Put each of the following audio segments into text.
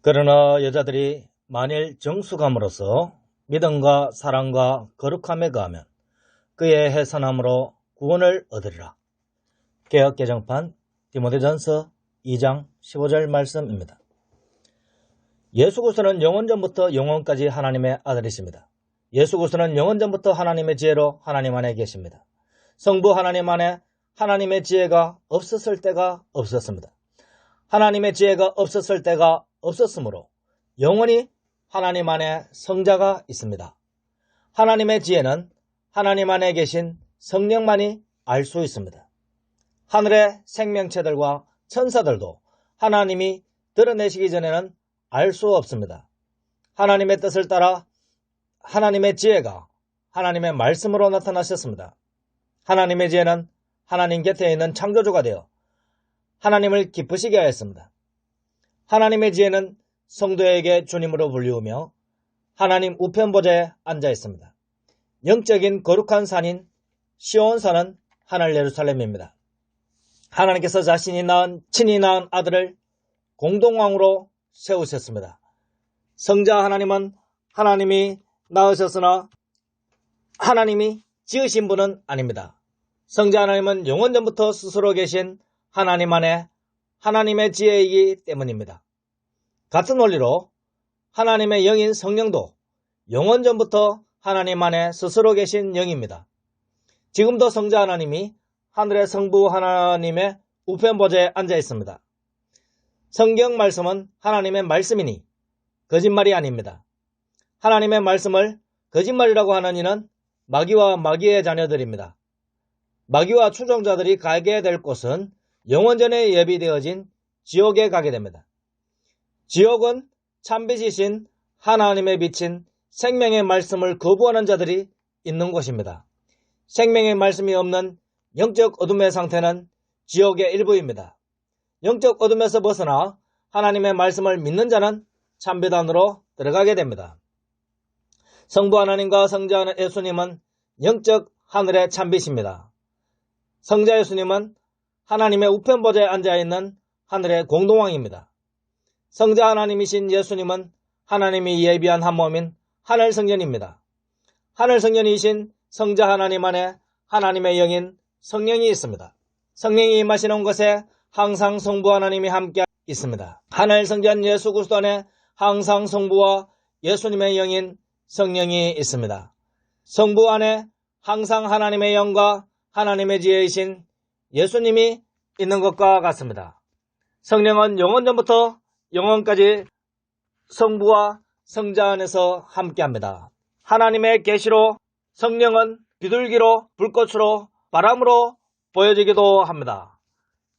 그러나 여자들이 만일 정숙함으로써 믿음과 사랑과 거룩함에 거하면 그의 해선함으로 구원을 얻으리라. 개역개정판 디모데전서 2장 15절 말씀입니다. 예수 그리스도는 영원전부터 영원까지 하나님의 아들이십니다. 예수 그리스도는 영원전부터 하나님의 지혜로 하나님 안에 계십니다. 성부 하나님 안에 하나님의 지혜가 없었을 때가 없었습니다. 하나님의 지혜가 없었을 때가 없었으므로 영원히 하나님 안에 성자가 있습니다. 하나님의 지혜는 하나님 안에 계신 성령만이 알 수 있습니다. 하늘의 생명체들과 천사들도 하나님이 드러내시기 전에는 알 수 없습니다. 하나님의 뜻을 따라 하나님의 지혜가 하나님의 말씀으로 나타나셨습니다. 하나님의 지혜는 하나님 곁에 있는 창조주가 되어 하나님을 기쁘시게 하였습니다. 하나님의 지혜는 성도에게 주님으로 불리우며 하나님 우편보좌에 앉아 있습니다. 영적인 거룩한 산인 시온산은 하늘 예루살렘입니다. 하나님께서 친히 낳은 아들을 공동왕으로 세우셨습니다. 성자 하나님은 하나님이 낳으셨으나 하나님이 지으신 분은 아닙니다. 성자 하나님은 영원전부터 스스로 계신 하나님 안에 하나님의 지혜이기 때문입니다. 같은 원리로 하나님의 영인 성령도 영원전부터 하나님 안에 스스로 계신 영입니다. 지금도 성자 하나님이 하늘의 성부 하나님의 우편보좌에 앉아 있습니다. 성경 말씀은 하나님의 말씀이니 거짓말이 아닙니다. 하나님의 말씀을 거짓말이라고 하는 이는 마귀와 마귀의 자녀들입니다. 마귀와 추종자들이 가게 될 곳은 영원전에 예비되어진 지옥에 가게 됩니다. 지옥은 참빛이신 하나님의 빛인 생명의 말씀을 거부하는 자들이 있는 곳입니다. 생명의 말씀이 없는 영적 어둠의 상태는 지옥의 일부입니다. 영적 어둠에서 벗어나 하나님의 말씀을 믿는 자는 참빛 안으로 들어가게 됩니다. 성부 하나님과 성자 예수님은 영적 하늘의 참빛입니다. 성자 예수님은 하나님의 우편보좌에 앉아있는 하늘의 공동왕입니다. 성자 하나님이신 예수님은 하나님이 예비한 한 몸인 하늘 성전입니다. 하늘 성전이신 성자 하나님 안에 하나님의 영인 성령이 있습니다. 성령이 임하시는 곳에 항상 성부 하나님이 함께 있습니다. 하늘 성전 예수 그리스도 안에 항상 성부와 예수님의 영인 성령이 있습니다. 성부 안에 항상 하나님의 영과 하나님의 지혜이신 예수님이 있는 것과 같습니다. 성령은 영원전부터 영원까지 성부와 성자 안에서 함께합니다. 하나님의 계시로 성령은 비둘기로 불꽃으로 바람으로 보여지기도 합니다.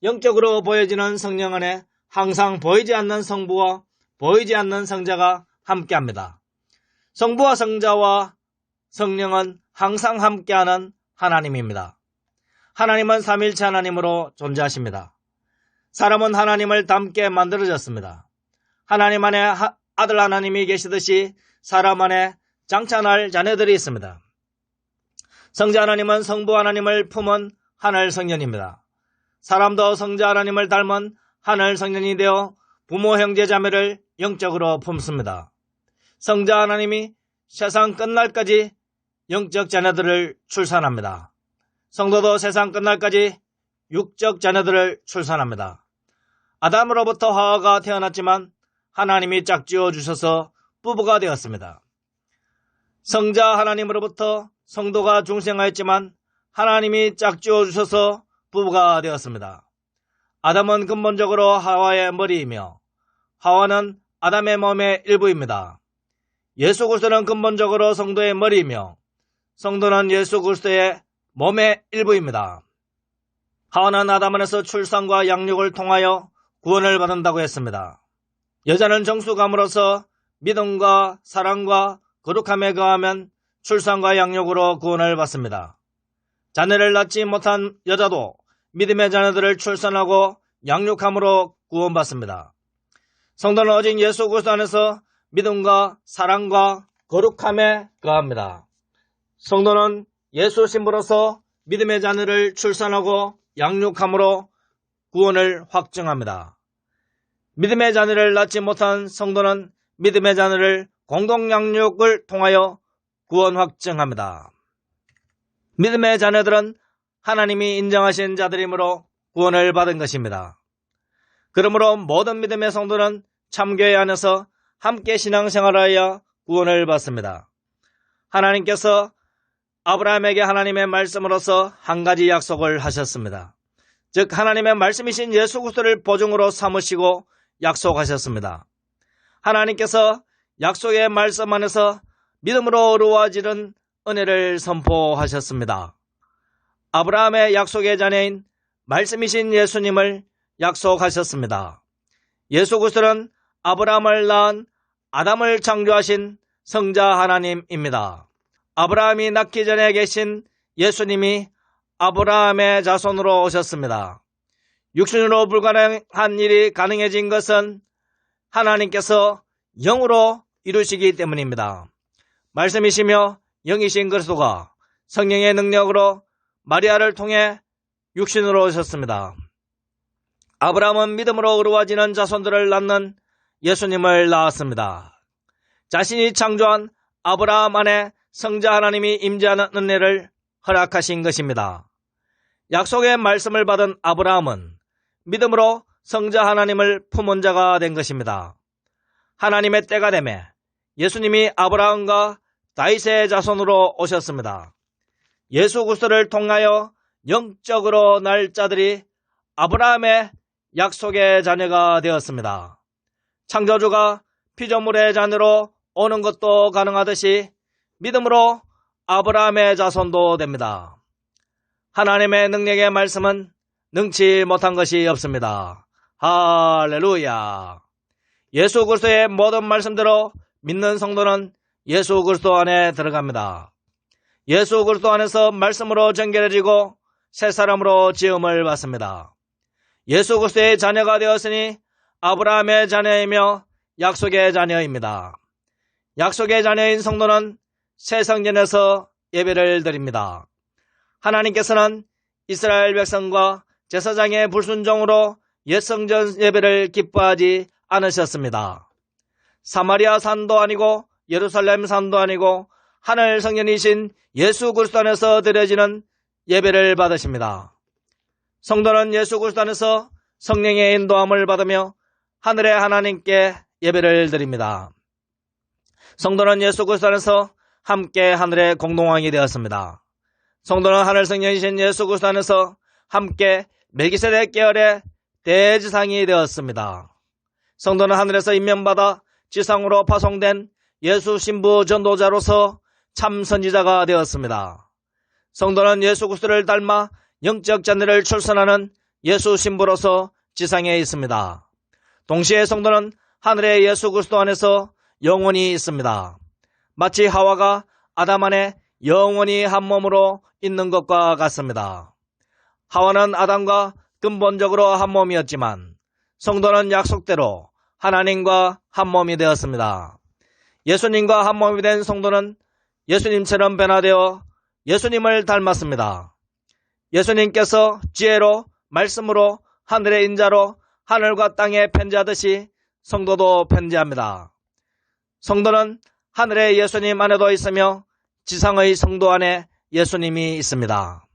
영적으로 보여지는 성령 안에 항상 보이지 않는 성부와 보이지 않는 성자가 함께합니다. 성부와 성자와 성령은 항상 함께하는 하나님입니다. 하나님은 삼일체 하나님으로 존재하십니다. 사람은 하나님을 닮게 만들어졌습니다. 하나님 안에 아들 하나님이 계시듯이 사람 안에 장차날 자녀들이 있습니다. 성자 하나님은 성부 하나님을 품은 하늘 성년입니다. 사람도 성자 하나님을 닮은 하늘 성년이 되어 부모 형제 자매를 영적으로 품습니다. 성자 하나님이 세상 끝날까지 영적 자녀들을 출산합니다. 성도도 세상 끝날까지 육적 자녀들을 출산합니다. 아담으로부터 하와가 태어났지만 하나님이 짝지어 주셔서 부부가 되었습니다. 성자 하나님으로부터 성도가 중생하였지만 하나님이 짝지어 주셔서 부부가 되었습니다. 아담은 근본적으로 하와의 머리이며 하와는 아담의 몸의 일부입니다. 예수 그리스도는 근본적으로 성도의 머리이며 성도는 예수 그리스도의 몸의 일부입니다. 하와는 아담 안에서 출산과 양육을 통하여 구원을 받는다고 했습니다. 여자는 정수감으로서 믿음과 사랑과 거룩함에 거하면 출산과 양육으로 구원을 받습니다. 자녀를 낳지 못한 여자도 믿음의 자녀들을 출산하고 양육함으로 구원받습니다. 성도는 오직 예수 그리스도 안에서 믿음과 사랑과 거룩함에 거합니다. 성도는 예수 신부로서 믿음의 자녀를 출산하고 양육함으로 구원을 확증합니다. 믿음의 자녀를 낳지 못한 성도는 믿음의 자녀를 공동양육을 통하여 구원 확증합니다. 믿음의 자녀들은 하나님이 인정하신 자들이므로 구원을 받은 것입니다. 그러므로 모든 믿음의 성도는 참교회 안에서 함께 신앙생활하여 구원을 받습니다. 하나님께서 아브라함에게 하나님의 말씀으로서 한 가지 약속을 하셨습니다. 즉 하나님의 말씀이신 예수 그리스도를 보증으로 삼으시고 약속하셨습니다. 하나님께서 약속의 말씀 안에서 믿음으로 이루어지는 은혜를 선포하셨습니다. 아브라함의 약속의 자녀인 말씀이신 예수님을 약속하셨습니다. 예수 그리스도는 아브라함을 낳은 아담을 창조하신 성자 하나님입니다. 아브라함이 낳기 전에 계신 예수님이 아브라함의 자손으로 오셨습니다. 육신으로 불가능한 일이 가능해진 것은 하나님께서 영으로 이루시기 때문입니다. 말씀이시며 영이신 그리스도가 성령의 능력으로 마리아를 통해 육신으로 오셨습니다. 아브라함은 믿음으로 이루어지는 자손들을 낳는 예수님을 낳았습니다. 자신이 창조한 아브라함 안에 성자 하나님이 임재하는 은혜를 허락하신 것입니다. 약속의 말씀을 받은 아브라함은 믿음으로 성자 하나님을 품은 자가 된 것입니다. 하나님의 때가 되매 예수님이 아브라함과 다윗의 자손으로 오셨습니다. 예수 그리스도를 통하여 영적으로 날 자들이 아브라함의 약속의 자녀가 되었습니다. 창조주가 피조물의 자녀로 오는 것도 가능하듯이 믿음으로 아브라함의 자손도 됩니다. 하나님의 능력의 말씀은 능치 못한 것이 없습니다. 할렐루야. 예수 그리스도의 모든 말씀대로 믿는 성도는 예수 그리스도 안에 들어갑니다. 예수 그리스도 안에서 말씀으로 정결해지고 새 사람으로 지음을 받습니다. 예수 그리스도의 자녀가 되었으니 아브라함의 자녀이며 약속의 자녀입니다. 약속의 자녀인 성도는 새 성전에서 예배를 드립니다. 하나님께서는 이스라엘 백성과 제사장의 불순종으로 옛 성전 예배를 기뻐하지 않으셨습니다. 사마리아 산도 아니고 예루살렘 산도 아니고 하늘 성전이신 예수 그리스도 안에서 드려지는 예배를 받으십니다. 성도는 예수 그리스도 안에서 성령의 인도함을 받으며 하늘의 하나님께 예배를 드립니다. 성도는 예수 그리스도 안에서 함께 하늘의 공동왕이 되었습니다. 성도는 하늘 성령이신 예수 그리스도 안에서 함께 멜기세덱 계열의 대지상이 되었습니다. 성도는 하늘에서 임명받아 지상으로 파송된 예수 신부 전도자로서 참 선지자가 되었습니다. 성도는 예수 그리스도를 닮아 영적 자녀를 출산하는 예수 신부로서 지상에 있습니다. 동시에 성도는 하늘의 예수 그리스도 안에서 영원히 있습니다. 마치 하와가 아담 안에 영원히 한 몸으로 있는 것과 같습니다. 하와는 아담과 근본적으로 한 몸이었지만 성도는 약속대로 하나님과 한 몸이 되었습니다. 예수님과 한 몸이 된 성도는 예수님처럼 변화되어 예수님을 닮았습니다. 예수님께서 지혜로 말씀으로 하늘의 인자로 하늘과 땅에 편지하듯이 성도도 편지합니다. 성도는 하늘의 예수님 안에도 있으며 지상의 성도 안에 예수님이 있습니다.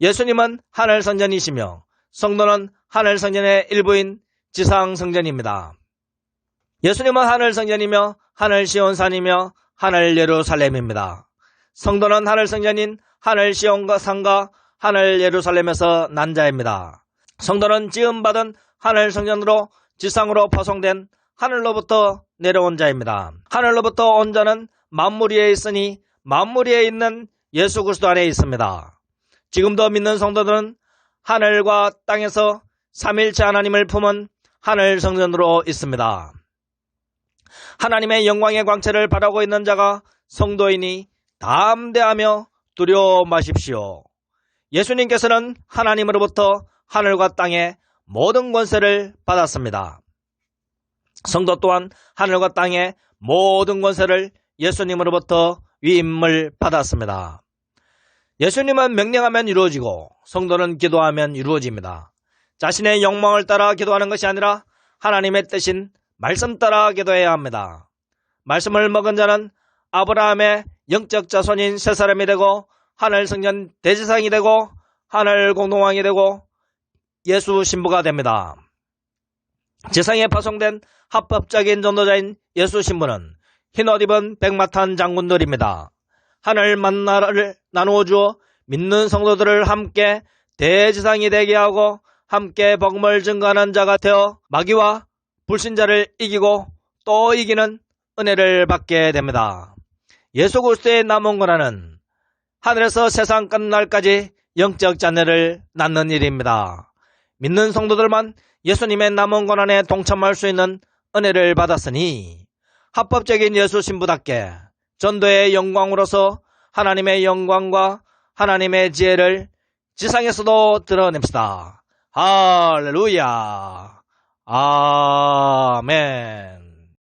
예수님은 하늘 성전이시며 성도는 하늘 성전의 일부인 지상 성전입니다. 예수님은 하늘 성전이며 하늘 시온산이며 하늘 예루살렘입니다. 성도는 하늘 성전인 하늘 시온산과 하늘 예루살렘에서 난 자입니다. 성도는 지음받은 하늘 성전으로 지상으로 파송된 하늘로부터 내려온 자입니다. 하늘로부터 온 자는 만물 위에 있으니 만물 위에 있는 예수 그리스도 안에 있습니다. 지금도 믿는 성도들은 하늘과 땅에서 삼일체 하나님을 품은 하늘 성전으로 있습니다. 하나님의 영광의 광채를 바라고 있는 자가 성도이니 담대하며 두려워 마십시오. 예수님께서는 하나님으로부터 하늘과 땅의 모든 권세를 받았습니다. 성도 또한 하늘과 땅의 모든 권세를 예수님으로부터 위임을 받았습니다. 예수님은 명령하면 이루어지고 성도는 기도하면 이루어집니다. 자신의 욕망을 따라 기도하는 것이 아니라 하나님의 뜻인 말씀 따라 기도해야 합니다. 말씀을 먹은 자는 아브라함의 영적 자손인 세 사람이 되고 하늘 성전 대지상이 되고 하늘 공동왕이 되고 예수 신부가 됩니다. 지상에 파송된 합법적인 전도자인 예수 신부는 흰옷 입은 백마탄 장군들입니다. 하늘 만나를 나누어 주어 믿는 성도들을 함께 대지상이 되게 하고 함께 복음을 증거하는 자가 되어 마귀와 불신자를 이기고 또 이기는 은혜를 받게 됩니다. 예수 그리스도의 남은 권한은 하늘에서 세상 끝날까지 영적 자녀를 낳는 일입니다. 믿는 성도들만 예수님의 남은 권한에 동참할 수 있는 은혜를 받았으니 합법적인 예수 신부답게 전도의 영광으로서 하나님의 영광과 하나님의 지혜를 지상에서도 드러냅시다. 할렐루야.